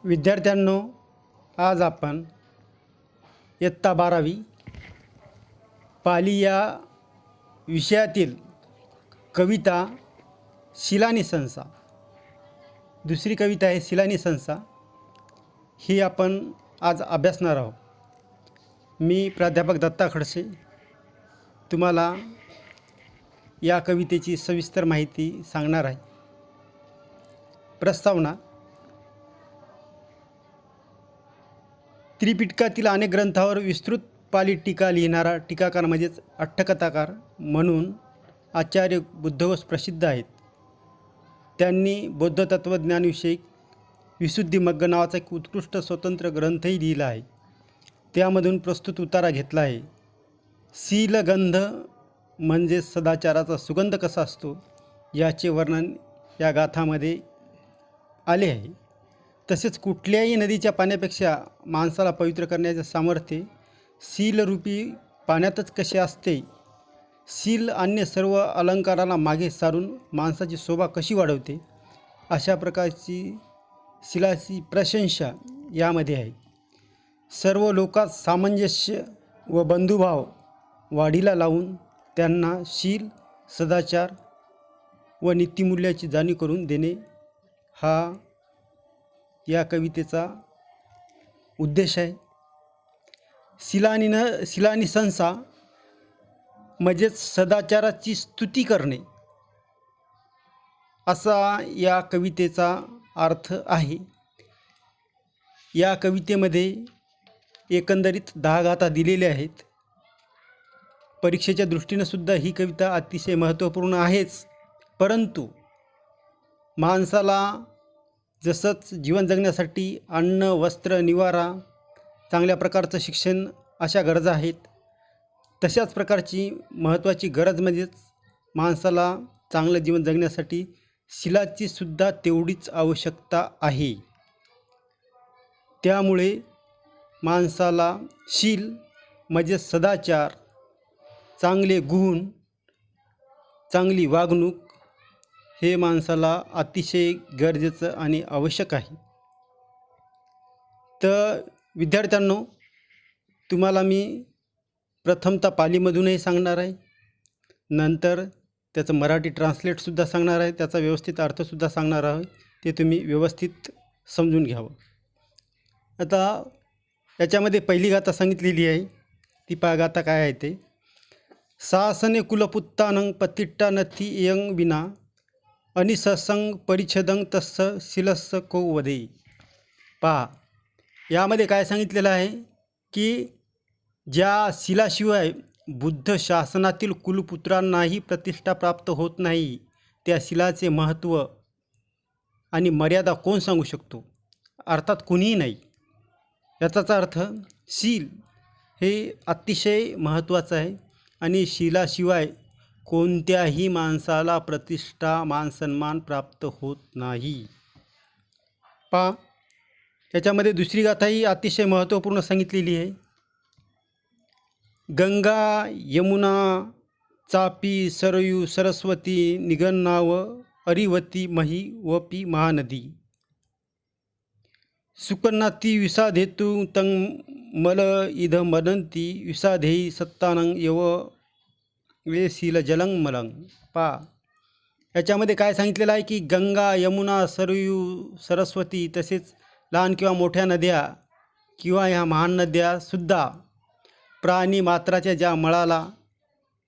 विद्यार्थ्यांनो, आज आपण इयत्ता 12वी पाली या विषयातील कविता शिलानिशंसा, दुसरी कविता आहे शिलानिशंसा, ही आपण आज अभ्यासणार आहोत. मी प्राध्यापक दत्ता खडसे तुम्हाला या कवितेची सविस्तर माहिती सांगणार आहे. प्रस्तावना. त्रिपिटकातील अनेक ग्रंथावर विस्तृत पाली टीका लिहिणारा टीकाकार म्हणजेच अट्टकथाकार म्हणून आचार्य बुद्धघोष प्रसिद्ध आहेत. त्यांनी बौद्ध तत्त्वज्ञानविषयक विशुद्धीमग्ग नावाचा एक उत्कृष्ट स्वतंत्र ग्रंथही लिहिला आहे. त्यामधून प्रस्तुत उतारा घेतला आहे. शीलगंध म्हणजे सदाचाराचा सुगंध कसा असतो याचे वर्णन या गाथामध्ये आले आहे. तसेच कुठल्याही नदीच्या पाण्यापेक्षा माणसाला पवित्र करण्याचे सामर्थ्य शीलरूपी पाण्यातच कसे असते. शील अन्य सर्व अलंकाराला मागे सारून माणसाची शोभा कशी वाढवते, अशा प्रकारची शीलाची प्रशंसा यामध्ये आहे. सर्व लोकात सामंजस्य व बंधुभाव वाढीला लावून त्यांना शील, सदाचार व नीतिमूल्याची जाणीव करून देणे हा या कवितेचा उद्देश आहे. शिलानिशंसा म्हणजेच सदाचाराची स्तुती करणे असा या कवितेचा अर्थ आहे. या कवितेमध्ये एकंदरीत 10 गाथा दिलेल्या आहेत. परीक्षेच्या दृष्टीनं सुद्धा ही कविता अतिशय महत्त्वपूर्ण आहेच, परंतु माणसाला जसंच जीवन जगण्यासाठी अन्न, वस्त्र, निवारा, चांगल्या प्रकारचं शिक्षण अशा गरजा आहेत, तशाच प्रकारची महत्त्वाची गरज म्हणजेच माणसाला चांगलं जीवन जगण्यासाठी शीलाची सुद्धा तेवढीच आवश्यकता आहे. त्यामुळे माणसाला शील म्हणजे सदाचार, चांगले गुण, चांगली वागणूक हे माणसाला अतिशय गरजेचं आणि आवश्यक आहे. तर विद्यार्थ्यांनो, तुम्हाला मी प्रथमतः पालीमधूनही सांगणार आहे, नंतर त्याचं मराठी ट्रान्सलेटसुद्धा सांगणार आहे, त्याचा व्यवस्थित अर्थसुद्धा सांगणार आहे. ते तुम्ही व्यवस्थित समजून घ्यावं. आता याच्यामध्ये पहिली गाथा सांगितलेली आहे, ती गाथा काय आहे ते. सासने कुलपुत्तानं पतिट्टा नथी यंग विना अनिसंग परिच्छदं तस्स शिलस्स को वदे. पहा, यामध्ये काय सांगितलेलं आहे की ज्या शिलाशिवाय बुद्ध शासनातील कुलपुत्रांनाही प्रतिष्ठा प्राप्त होत नाही, त्या शिलाचे महत्त्व आणि मर्यादा कोण सांगू शकतो? अर्थात कुणीही नाही. याचाच अर्थ शील हे अतिशय महत्त्वाचं आहे आणि शिलाशिवाय कोणत्याही माणसाला प्रतिष्ठा, मानसन्मान प्राप्त होत नाही. पहा, याच्यामध्ये दुसरी गाथाही अतिशय महत्त्वपूर्ण सांगितलेली आहे. गंगा, यमुना, चापी, सरयू, सरस्वती, निगन्नाव, अरिवती, मही वपी महानदी. सुकन्नाती विसाधेतु तं मल इध मदंती विसाधेई सत्तानं यव वे शील जलं मलं. पा, याच्यामध्ये काय सांगितलेलं आहे की गंगा, यमुना, सरयू, सरस्वती तसेच लहान किंवा मोठ्या नद्या किंवा ह्या महान नद्यासुद्धा प्राणी मात्राच्या ज्या मळाला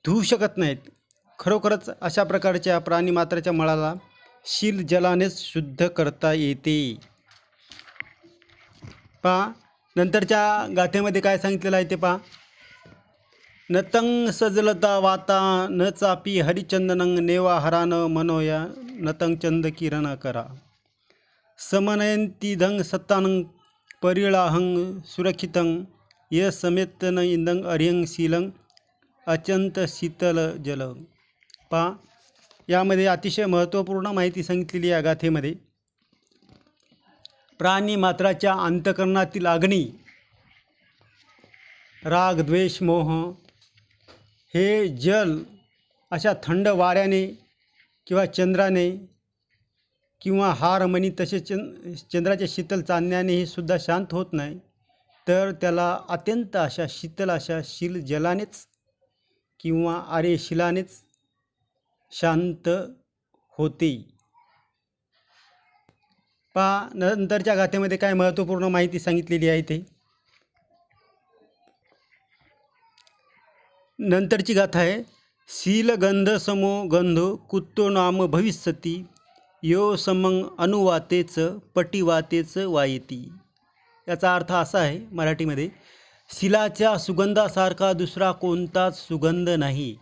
धुवू शकत नाहीत, खरोखरच अशा प्रकारच्या प्राणी मात्राच्या मळाला शील जलानेच शुद्ध करता येते. पहा, नंतरच्या गाथेमध्ये काय सांगितलेलं आहे ते पहा. नतं सजलता वाता न चापी हरिचंदनं नेवा हरान मनोया नतं चंद किरण करा. समनयंतीधं सत्तानं परिळाहं सुरक्षितं य समेतन इंदं अर्यं शीलं अचंत शीतल जल. पहा, यामध्ये अतिशय महत्त्वपूर्ण माहिती सांगितलेली या गाथेमध्ये. प्राणी मात्राच्या अंतःकरणातील अग्नी, राग, द्वेष, मोह हे जल अशा थंड वाऱ्याने किंवा चंद्राने किंवा हारमणी तसेच चंद्राच्या शीतल चांदण्यानेही सुद्धा शांत होत नाही, तर त्याला अत्यंत अशा शीतल अशा शील जलानेच किंवा आर्यशिलानेच शांत होते. पहा, नंतरच्या गाथेमध्ये काय महत्त्वपूर्ण माहिती सांगितलेली आहे ते. नंतरची गाथा आहे, शीलगंध समो गंधो कुत्तो नाम भविष्यती यो समंग अनुवातेच पटिवातेच वायती. याचा अर्थ असा आहे मराठीमध्ये, शिलाच्या सुगंधासारखा दुसरा कोणताच सुगंध नाही,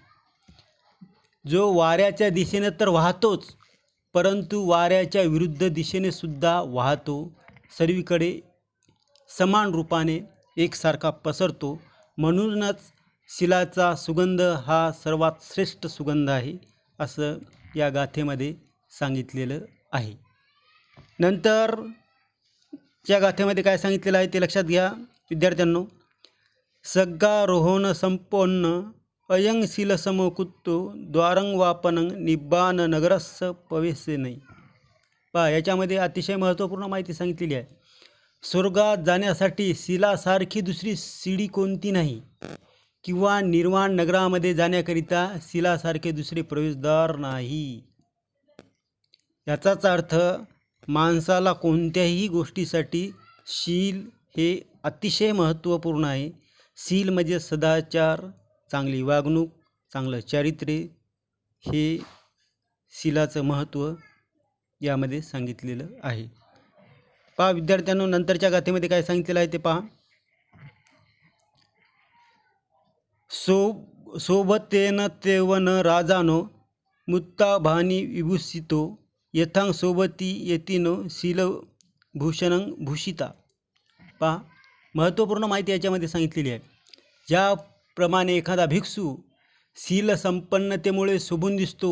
जो वाऱ्याच्या दिशेने तर वाहतोच, परंतु वाऱ्याच्या विरुद्ध दिशेने सुद्धा वाहतो, सर्वीकडे समान रूपाने एकसारखा पसरतो. म्हणूनच शिलाचा सुगंध हा सर्वात श्रेष्ठ सुगंध आहे, असं या गाथेमध्ये सांगितलेलं आहे. नंतरच्या गाथेमध्ये काय सांगितलेलं आहे ते लक्षात घ्या विद्यार्थ्यांनो. सग्गारोहण संपन्न अयंशील समकुत्तो द्वारंग वापनं निब्बान नगरस्स पवेसे नाही. पहा, याच्यामध्ये अतिशय महत्त्वपूर्ण माहिती सांगितलेली आहे. स्वर्गात जाण्यासाठी शिलासारखी दुसरी शिडी कोणती नाही, किंवा निर्वाण नगरामध्ये जाण्याकरिता शिलासारखे दुसरे प्रवेशद्वार नाही. याचाच अर्थ माणसाला कोणत्याही गोष्टीसाठी शील हे अतिशय महत्त्वपूर्ण आहे. शील म्हणजे सदाचार, चांगली वागणूक, चांगलं चारित्र्य, हे शीलाचं महत्त्व यामध्ये सांगितलेलं आहे. पहा विद्यार्थ्यांनो, नंतरच्या गाथेमध्ये काय सांगितलेलं आहे ते पहा. सोबतेन तेवन राजानो मुत्ताभानी विभूषितो यथांग सोबती येतीनो शीलभूषणं भूषिता. पहा, महत्त्वपूर्ण माहिती याच्यामध्ये सांगितलेली आहे. ज्याप्रमाणे एखादा भिक्षू शीलसंपन्नतेमुळे शोभून दिसतो,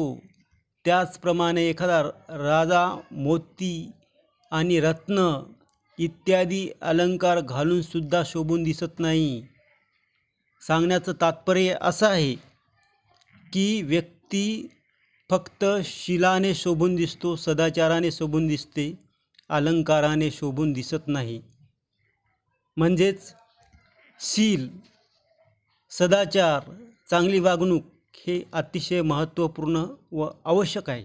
त्याचप्रमाणे एखादा राजा मोती आणि रत्न इत्यादी अलंकार घालूनसुद्धा शोभून दिसत नाही. सांगण्याचं तात्पर्य असं आहे की व्यक्ती फक्त शीलाने शोभून दिसतो, सदाचाराने शोभून दिसते, अलंकाराने शोभून दिसत नाही. म्हणजेच शील, सदाचार, चांगली वागणूक हे अतिशय महत्त्वपूर्ण व आवश्यक आहे.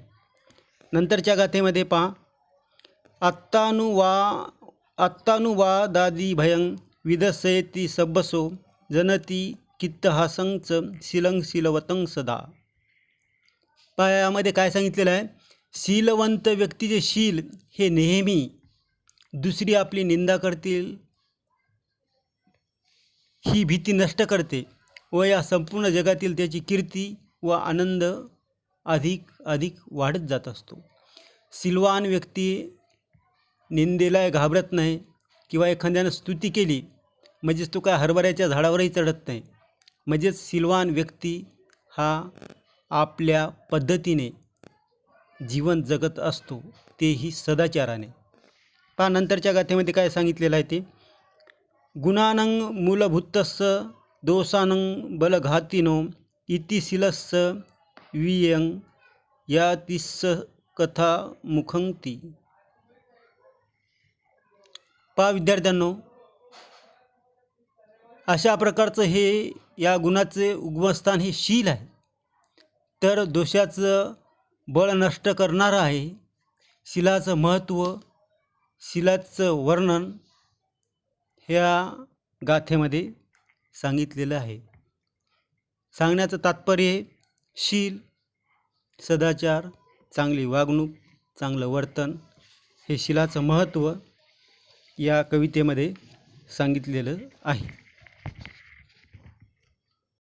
नंतरच्या गाथेमध्ये पहा, आत्तानुवादादी भयं विदसयती सब्बसो जनती कित्तहासंच शीलं शीलवतं सदा. पहा, यामध्ये काय सांगितलेलं आहे, शीलवंत व्यक्तीचे शील हे नेहमी दुसरी आपली निंदा करतील ही भीती नष्ट करते व या संपूर्ण जगातील त्याची कीर्ती व आनंद अधिक अधिक वाढत जात असतो. शीलवान व्यक्ती निंदेला घाबरत नाही, किंवा एखाद्यानं स्तुती केली म्हणजेच तो काय हरभऱ्याच्या झाडावरही चढत नाही. म्हणजेच शीलवान व्यक्ती हा आपल्या पद्धतीने जीवन जगत असतो, तेही सदाचाराने. पहा, नंतरच्या गाथेमध्ये काय सांगितलेलं आहे ते, गुणानं मूलभूतस्य दोषानं बलघातिनो इति शीलस्य वियं यातिस्स कथा मुखंती. पहा विद्यार्थ्यांनो, अशा प्रकारचं हे या गुणाचे उगमस्थान हे शील आहे. तर दोषाचं बळ नष्ट करणारं आहे. शीलाचं महत्त्व, शीलाचं वर्णन ह्या गाथेमध्ये सांगितलेलं आहे. सांगण्याचं तात्पर्य शील, सदाचार, चांगली वागणूक, चांगलं वर्तन हे शीलाचं महत्त्व या कवितेमध्ये सांगितलेलं आहे.